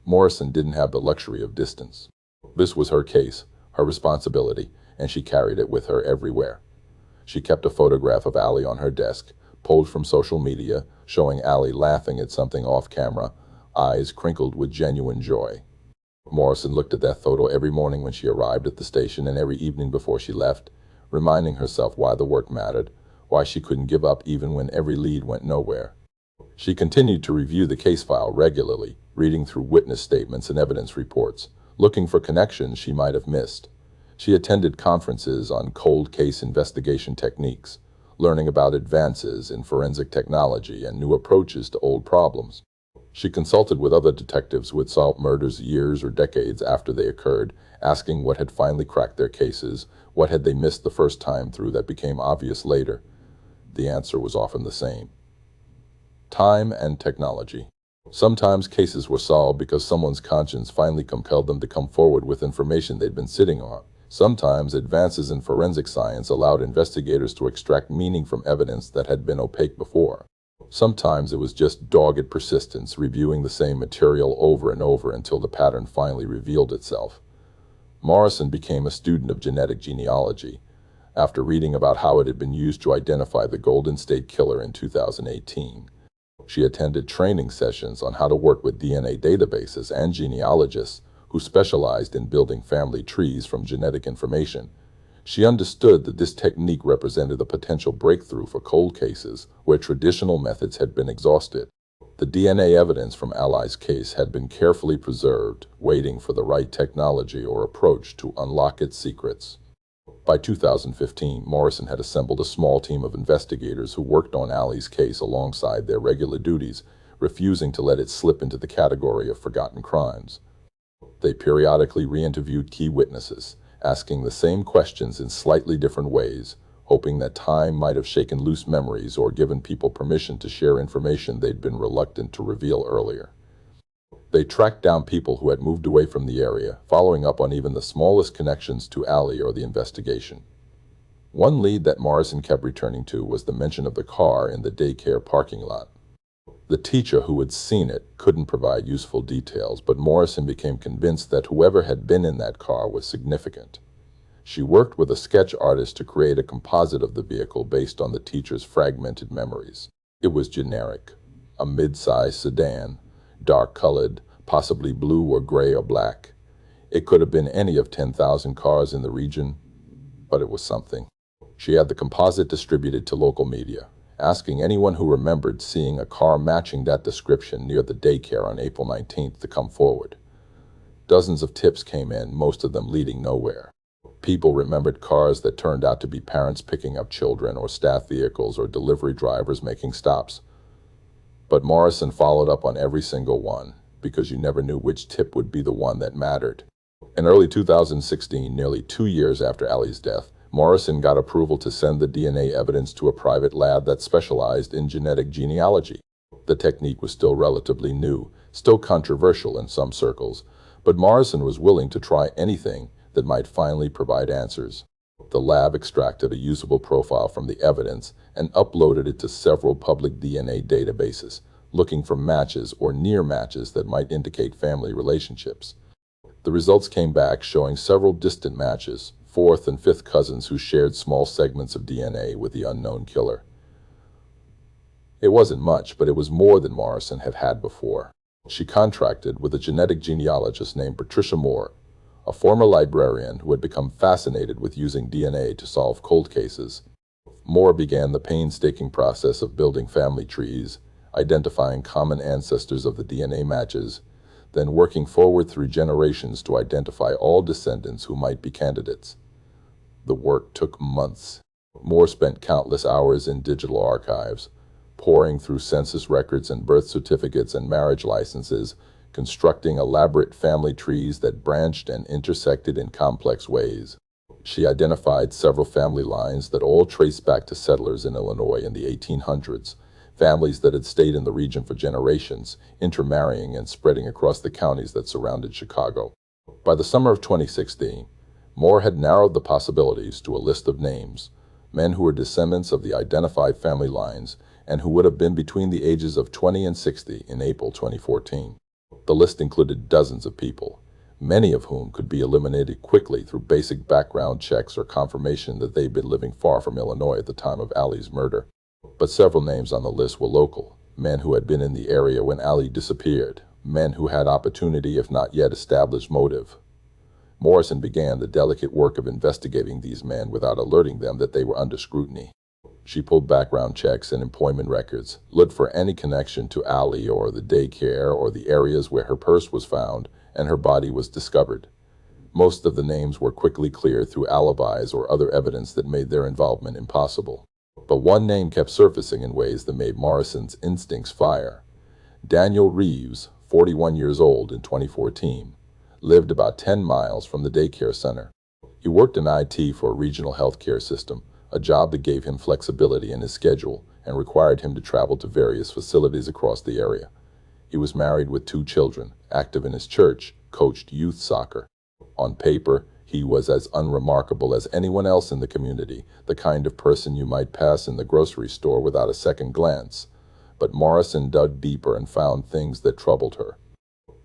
Morrison didn't have the luxury of distance. This was her case, her responsibility, and she carried it with her everywhere. She kept a photograph of Allie on her desk, pulled from social media, showing Allie laughing at something off camera, eyes crinkled with genuine joy. Morrison looked at that photo every morning when she arrived at the station and every evening before she left, reminding herself why the work mattered, why she couldn't give up even when every lead went nowhere. She continued to review the case file regularly, reading through witness statements and evidence reports, looking for connections she might have missed. She attended conferences on cold case investigation techniques, learning about advances in forensic technology and new approaches to old problems. She consulted with other detectives who had solved murders years or decades after they occurred, asking what had finally cracked their cases, what had they missed the first time through that became obvious later. The answer was often the same: time and technology. Sometimes cases were solved because someone's conscience finally compelled them to come forward with information they'd been sitting on. Sometimes advances in forensic science allowed investigators to extract meaning from evidence that had been opaque before. Sometimes it was just dogged persistence, reviewing the same material over and over until the pattern finally revealed itself. Morrison became a student of genetic genealogy after reading about how it had been used to identify the Golden State Killer in 2018. She attended training sessions on how to work with DNA databases and genealogists who specialized in building family trees from genetic information. She understood that this technique represented a potential breakthrough for cold cases where traditional methods had been exhausted. The DNA evidence from Ali's case had been carefully preserved, waiting for the right technology or approach to unlock its secrets. By 2015, Morrison had assembled a small team of investigators who worked on Ali's case alongside their regular duties, refusing to let it slip into the category of forgotten crimes. They periodically re-interviewed key witnesses, asking the same questions in slightly different ways, hoping that time might have shaken loose memories or given people permission to share information they'd been reluctant to reveal earlier. They tracked down people who had moved away from the area, following up on even the smallest connections to Ali or the investigation. One lead that Morrison kept returning to was the mention of the car in the daycare parking lot. The teacher who had seen it couldn't provide useful details, but Morrison became convinced that whoever had been in that car was significant. She worked with a sketch artist to create a composite of the vehicle based on the teacher's fragmented memories. It was generic, a mid-sized sedan, dark-colored, possibly blue or gray or black. It could have been any of 10,000 cars in the region, but it was something. She had the composite distributed to local media, asking anyone who remembered seeing a car matching that description near the daycare on April 19th to come forward. Dozens of tips came in, most of them leading nowhere. People remembered cars that turned out to be parents picking up children or staff vehicles or delivery drivers making stops. But Morrison followed up on every single one, because you never knew which tip would be the one that mattered. In early 2016, nearly 2 years after Ali's death, Morrison got approval to send the DNA evidence to a private lab that specialized in genetic genealogy. The technique was still relatively new, still controversial in some circles, but Morrison was willing to try anything that might finally provide answers. The lab extracted a usable profile from the evidence and uploaded it to several public DNA databases, looking for matches or near matches that might indicate family relationships. The results came back showing several distant matches, fourth and fifth cousins who shared small segments of DNA with the unknown killer. It wasn't much, but it was more than Morrison had had before. She contracted with a genetic genealogist named Patricia Moore, a former librarian who had become fascinated with using DNA to solve cold cases. Moore began the painstaking process of building family trees, identifying common ancestors of the DNA matches, then working forward through generations to identify all descendants who might be candidates. The work took months. Moore spent countless hours in digital archives, poring through census records and birth certificates and marriage licenses, constructing elaborate family trees that branched and intersected in complex ways. She identified several family lines that all traced back to settlers in Illinois in the 1800s, families that had stayed in the region for generations, intermarrying and spreading across the counties that surrounded Chicago. By the summer of 2016, Moore had narrowed the possibilities to a list of names, men who were descendants of the identified family lines and who would have been between the ages of 20 and 60 in April 2014. The list included dozens of people, many of whom could be eliminated quickly through basic background checks or confirmation that they'd been living far from Illinois at the time of Ali's murder. But several names on the list were local, men who had been in the area when Ali disappeared, men who had opportunity if not yet established motive. Morrison began the delicate work of investigating these men without alerting them that they were under scrutiny. She pulled background checks and employment records, looked for any connection to Ali or the daycare or the areas where her purse was found and her body was discovered. Most of the names were quickly cleared through alibis or other evidence that made their involvement impossible. But one name kept surfacing in ways that made Morrison's instincts fire. Daniel Reeves, 41 years old in 2014, lived about 10 miles from the daycare center. He worked in IT for a regional healthcare system, a job that gave him flexibility in his schedule and required him to travel to various facilities across the area. He was married with 2 children, active in his church, coached youth soccer. On paper, he was as unremarkable as anyone else in the community, the kind of person you might pass in the grocery store without a second glance. but Morrison dug deeper and found things that troubled her.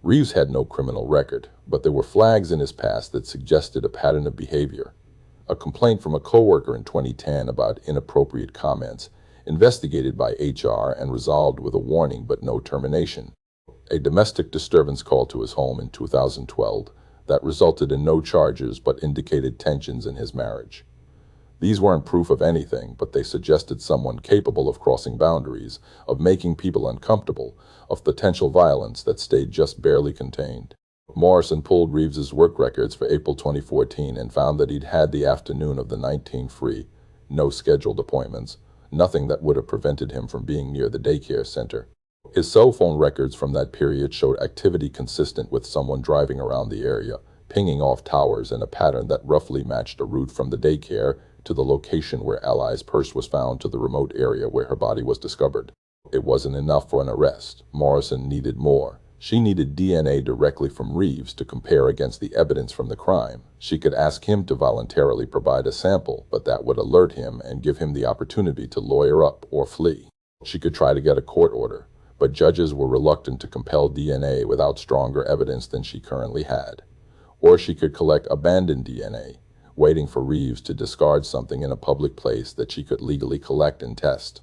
Reeves had no criminal record, but there were flags in his past that suggested a pattern of behavior. A complaint from a coworker in 2010 about inappropriate comments, investigated by HR and resolved with a warning but no termination. A domestic disturbance call to his home in 2012 that resulted in no charges but indicated tensions in his marriage. These weren't proof of anything, but they suggested someone capable of crossing boundaries, of making people uncomfortable, of potential violence that stayed just barely contained. Morrison pulled Reeves's work records for April 2014 and found that he'd had the afternoon of the 19th free, no scheduled appointments, nothing that would have prevented him from being near the daycare center. His cell phone records from that period showed activity consistent with someone driving around the area, pinging off towers in a pattern that roughly matched a route from the daycare to the location where Ally's purse was found to the remote area where her body was discovered. It wasn't enough for an arrest. Morrison needed more. She needed DNA directly from Reeves to compare against the evidence from the crime. She could ask him to voluntarily provide a sample, but that would alert him and give him the opportunity to lawyer up or flee. She could try to get a court order, but judges were reluctant to compel DNA without stronger evidence than she currently had. Or she could collect abandoned DNA, waiting for Reeves to discard something in a public place that she could legally collect and test.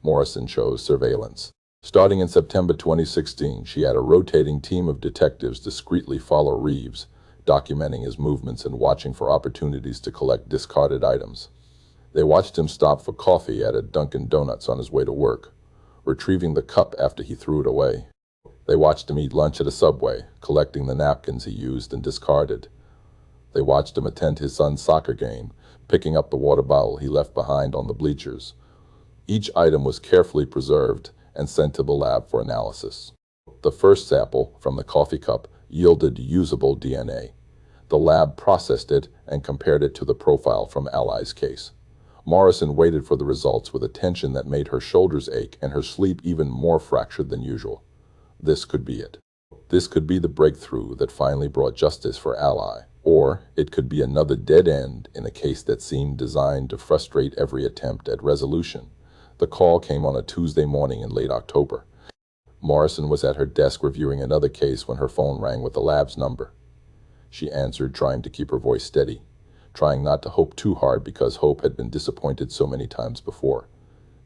Morrison chose surveillance. Starting in September 2016, she had a rotating team of detectives discreetly follow Reeves, documenting his movements and watching for opportunities to collect discarded items. They watched him stop for coffee at a Dunkin' Donuts on his way to work, retrieving the cup after he threw it away. They watched him eat lunch at a Subway, collecting the napkins he used and discarded. They watched him attend his son's soccer game, picking up the water bottle he left behind on the bleachers. Each item was carefully preserved and sent to the lab for analysis. The first sample, from the coffee cup, yielded usable DNA. The lab processed it and compared it to the profile from Ally's case. Morrison waited for the results with a tension that made her shoulders ache and her sleep even more fractured than usual. This could be it. This could be the breakthrough that finally brought justice for Ally. Or it could be another dead end in a case that seemed designed to frustrate every attempt at resolution. The call came on a Tuesday morning in late October. Morrison was at her desk reviewing another case when her phone rang with the lab's number. She answered, trying to keep her voice steady, trying not to hope too hard because hope had been disappointed so many times before.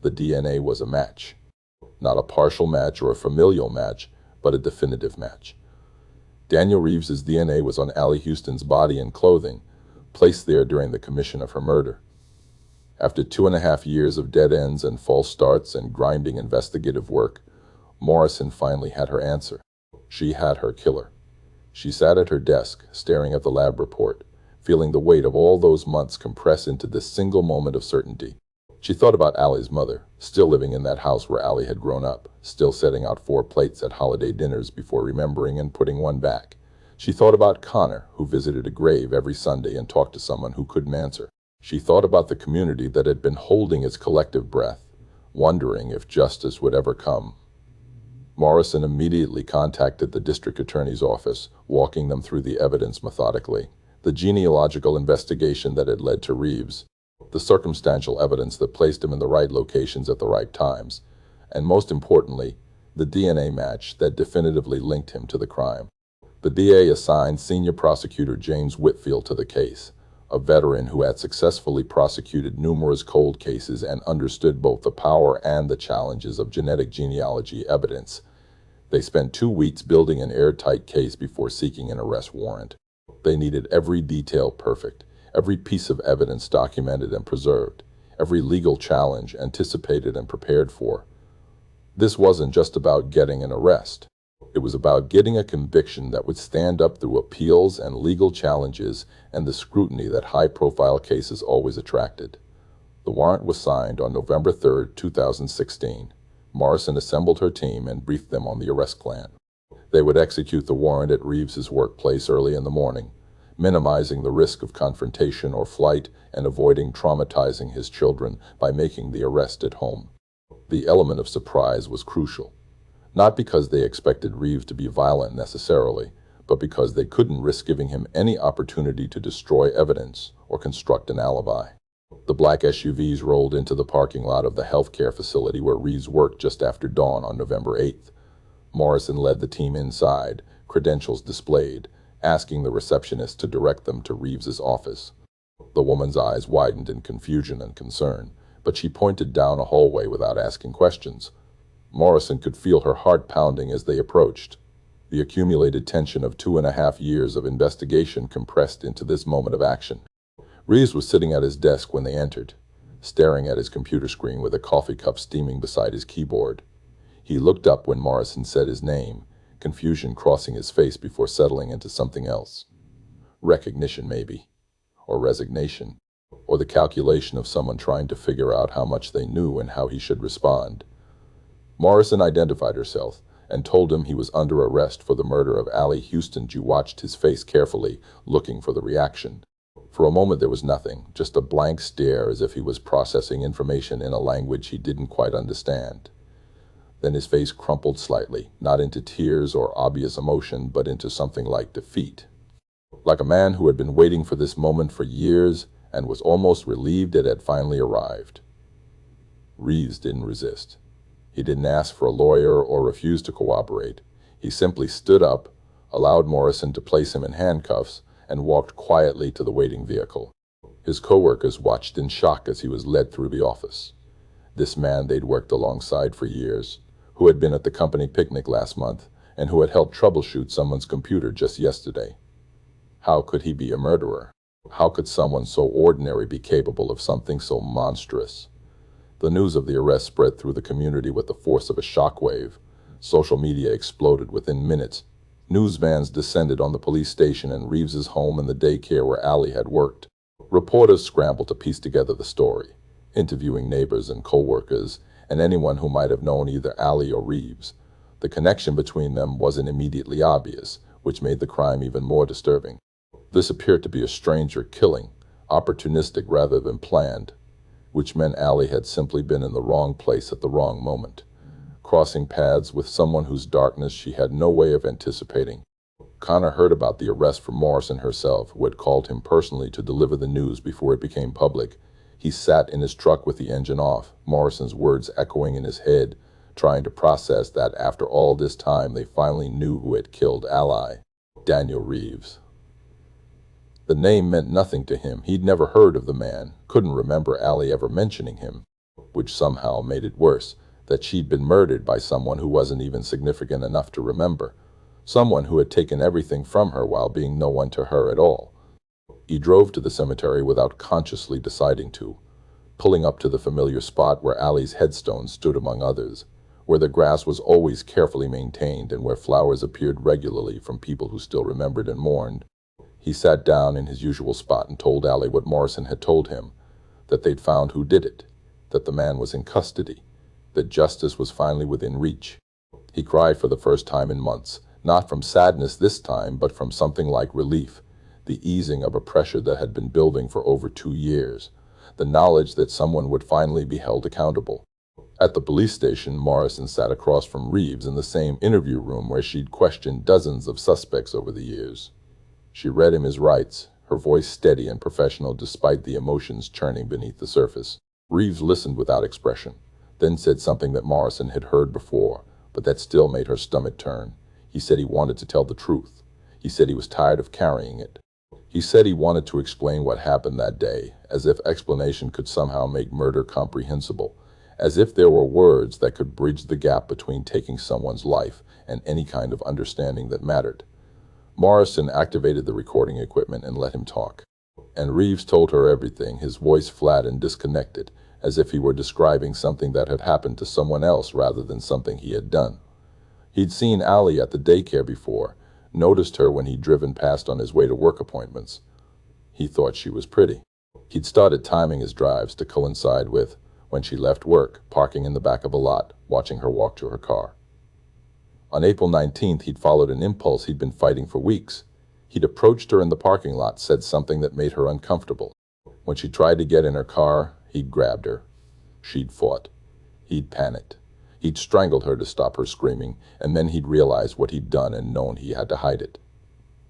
The DNA was a match. Not a partial match or a familial match, but a definitive match. Daniel Reeves's DNA was on Ally Houston's body and clothing, placed there during the commission of her murder. After 2.5 years of dead ends and false starts and grinding investigative work, Morrison finally had her answer. She had her killer. She sat at her desk, staring at the lab report, feeling the weight of all those months compress into this single moment of certainty. She thought about Ally's mother, still living in that house where Ally had grown up, still setting out 4 plates at holiday dinners before remembering and putting one back. She thought about Connor, who visited a grave every Sunday and talked to someone who couldn't answer. She thought about the community that had been holding its collective breath, wondering if justice would ever come. Morrison immediately contacted the district attorney's office, walking them through the evidence methodically. The genealogical investigation that had led to Reeves, the circumstantial evidence that placed him in the right locations at the right times, and most importantly, the DNA match that definitively linked him to the crime. The DA assigned senior prosecutor James Whitfield to the case, a veteran who had successfully prosecuted numerous cold cases and understood both the power and the challenges of genetic genealogy evidence. They spent 2 weeks building an airtight case before seeking an arrest warrant. They needed every detail perfect, every piece of evidence documented and preserved, every legal challenge anticipated and prepared for. This wasn't just about getting an arrest. It was about getting a conviction that would stand up through appeals and legal challenges and the scrutiny that high-profile cases always attracted. The warrant was signed on November 3, 2016. Morrison assembled her team and briefed them on the arrest plan. They would execute the warrant at Reeves's workplace early in the morning, minimizing the risk of confrontation or flight and avoiding traumatizing his children by making the arrest at home. The element of surprise was crucial, not because they expected Reeves to be violent necessarily, but because they couldn't risk giving him any opportunity to destroy evidence or construct an alibi. The black SUVs rolled into the parking lot of the healthcare facility where Reeves worked just after dawn on November 8th. Morrison led the team inside, credentials displayed, asking the receptionist to direct them to Reeves's office. The woman's eyes widened in confusion and concern, but she pointed down a hallway without asking questions. Morrison could feel her heart pounding as they approached. The accumulated tension of 2.5 years of investigation compressed into this moment of action. Reeves was sitting at his desk when they entered, staring at his computer screen with a coffee cup steaming beside his keyboard. He looked up when Morrison said his name, confusion crossing his face before settling into something else. Recognition, maybe, or resignation, or the calculation of someone trying to figure out how much they knew and how he should respond. Morrison identified herself and told him he was under arrest for the murder of Allie Houston. Jew watched his face carefully, looking for the reaction. For a moment there was nothing, just a blank stare as if he was processing information in a language he didn't quite understand. Then his face crumpled slightly, not into tears or obvious emotion, but into something like defeat. Like a man who had been waiting for this moment for years and was almost relieved it had finally arrived. Reeves didn't resist. He didn't ask for a lawyer or refuse to cooperate. He simply stood up, allowed Morrison to place him in handcuffs, and walked quietly to the waiting vehicle. His co-workers watched in shock as he was led through the office. This man they'd worked alongside for years, who had been at the company picnic last month, and who had helped troubleshoot someone's computer just yesterday. How could he be a murderer? How could someone so ordinary be capable of something so monstrous? The news of the arrest spread through the community with the force of a shockwave. Social media exploded within minutes. News vans descended on the police station and Reeves's home and the daycare where Allie had worked. Reporters scrambled to piece together the story, interviewing neighbors and co-workers and anyone who might have known either Allie or Reeves. The connection between them wasn't immediately obvious, which made the crime even more disturbing. This appeared to be a stranger killing, opportunistic rather than planned, which meant Allie had simply been in the wrong place at the wrong moment, crossing paths with someone whose darkness she had no way of anticipating. Connor heard about the arrest from Morrison herself, who had called him personally to deliver the news before it became public. He sat in his truck with the engine off, Morrison's words echoing in his head, trying to process that after all this time they finally knew who had killed Allie. Daniel Reeves. The name meant nothing to him. He'd never heard of the man, couldn't remember Allie ever mentioning him, which somehow made it worse, that she'd been murdered by someone who wasn't even significant enough to remember, someone who had taken everything from her while being no one to her at all. He drove to the cemetery without consciously deciding to, pulling up to the familiar spot where Allie's headstone stood among others, where the grass was always carefully maintained and where flowers appeared regularly from people who still remembered and mourned. He sat down in his usual spot and told Allie what Morrison had told him, that they'd found who did it, that the man was in custody, that justice was finally within reach. He cried for the first time in months, not from sadness this time, but from something like relief, the easing of a pressure that had been building for over 2 years, the knowledge that someone would finally be held accountable. At the police station, Morrison sat across from Reeves in the same interview room where she'd questioned dozens of suspects over the years. She read him his rights, her voice steady and professional despite the emotions churning beneath the surface. Reeves listened without expression, then said something that Morrison had heard before, but that still made her stomach turn. He said he wanted to tell the truth. He said he was tired of carrying it. He said he wanted to explain what happened that day, as if explanation could somehow make murder comprehensible, as if there were words that could bridge the gap between taking someone's life and any kind of understanding that mattered. Morrison activated the recording equipment and let him talk. And Reeves told her everything, his voice flat and disconnected, as if he were describing something that had happened to someone else rather than something he had done. He'd seen Allie at the daycare before, noticed her when he'd driven past on his way to work appointments. He thought she was pretty. He'd started timing his drives to coincide with when she left work, parking in the back of a lot, watching her walk to her car. On April 19th, he'd followed an impulse he'd been fighting for weeks. He'd approached her in the parking lot, said something that made her uncomfortable. When she tried to get in her car, he'd grabbed her. She'd fought. He'd panicked. He'd strangled her to stop her screaming, and then he'd realized what he'd done and known he had to hide it.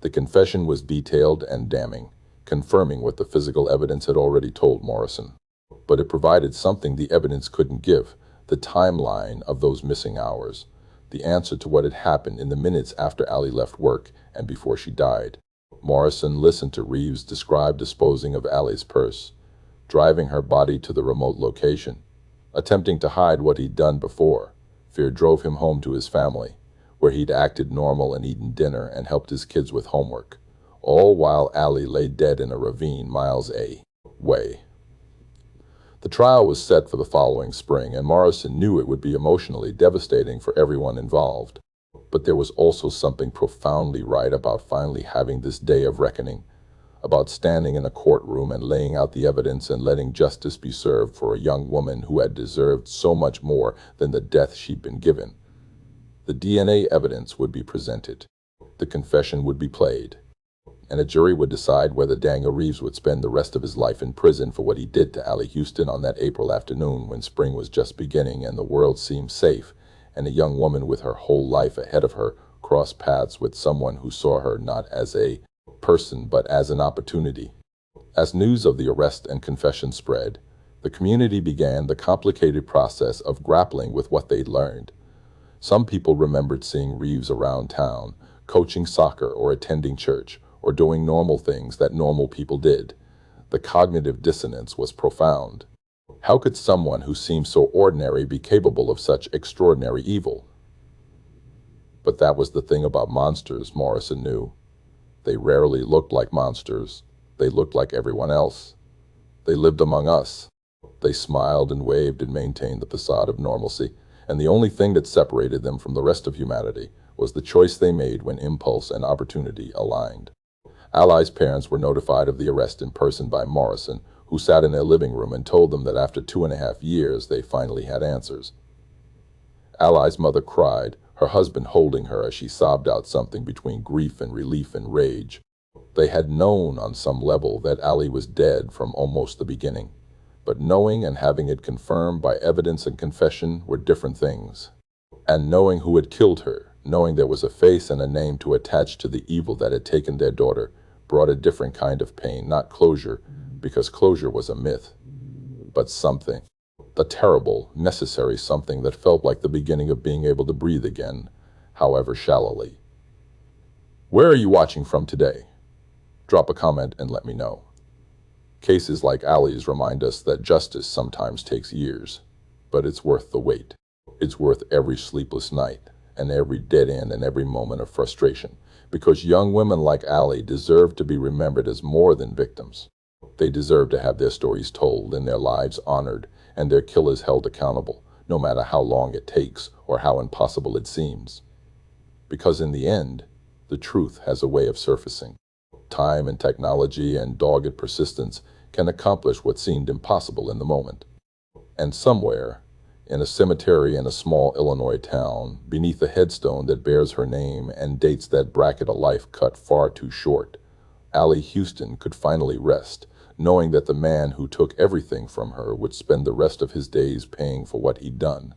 The confession was detailed and damning. confirming what the physical evidence had already told Morrison. But it provided something the evidence couldn't give: the timeline of those missing hours, the answer to what had happened in the minutes after Allie left work and before she died. Morrison listened to Reeves describe disposing of Allie's purse, driving her body to the remote location, attempting to hide what he'd done before. Fear drove him home to his family, where he'd acted normal and eaten dinner and helped his kids with homework, all while Allie lay dead in a ravine miles away. The trial was set for the following spring, and Morrison knew it would be emotionally devastating for everyone involved. But there was also something profoundly right about finally having this day of reckoning, about standing in a courtroom and laying out the evidence and letting justice be served for a young woman who had deserved so much more than the death she'd been given. The DNA evidence would be presented, the confession would be played, and a jury would decide whether Daniel Reeves would spend the rest of his life in prison for what he did to Allie Houston on that April afternoon when spring was just beginning and the world seemed safe, and a young woman with her whole life ahead of her crossed paths with someone who saw her not as a person but as an opportunity. As news of the arrest and confession spread, the community began the complicated process of grappling with what they'd learned. Some people remembered seeing Reeves around town, coaching soccer or attending church, or doing normal things that normal people did. The cognitive dissonance was profound. How could someone who seemed so ordinary be capable of such extraordinary evil? But that was the thing about monsters, Morrison knew. They rarely looked like monsters. They looked like everyone else. They lived among us. They smiled and waved and maintained the facade of normalcy, and the only thing that separated them from the rest of humanity was the choice they made when impulse and opportunity aligned. Allie's parents were notified of the arrest in person by Morrison, who sat in their living room and told them that after 2.5 years they finally had answers. Allie's mother cried, her husband holding her as she sobbed out something between grief and relief and rage. They had known on some level that Allie was dead from almost the beginning, but knowing and having it confirmed by evidence and confession were different things. And knowing who had killed her, knowing there was a face and a name to attach to the evil that had taken their daughter, brought a different kind of pain, not closure, because closure was a myth, but something. The terrible, necessary something that felt like the beginning of being able to breathe again, however shallowly. Where are you watching from today? Drop a comment and let me know. Cases like Allie's remind us that justice sometimes takes years, but it's worth the wait. It's worth every sleepless night and every dead end and every moment of frustration, because young women like Allie deserve to be remembered as more than victims. They deserve to have their stories told and their lives honored and their killers held accountable, no matter how long it takes or how impossible it seems. Because in the end, the truth has a way of surfacing. Time and technology and dogged persistence can accomplish what seemed impossible in the moment. And somewhere, in a cemetery in a small Illinois town, beneath a headstone that bears her name and dates that bracket a life cut far too short, Allie Houston could finally rest, knowing that the man who took everything from her would spend the rest of his days paying for what he'd done.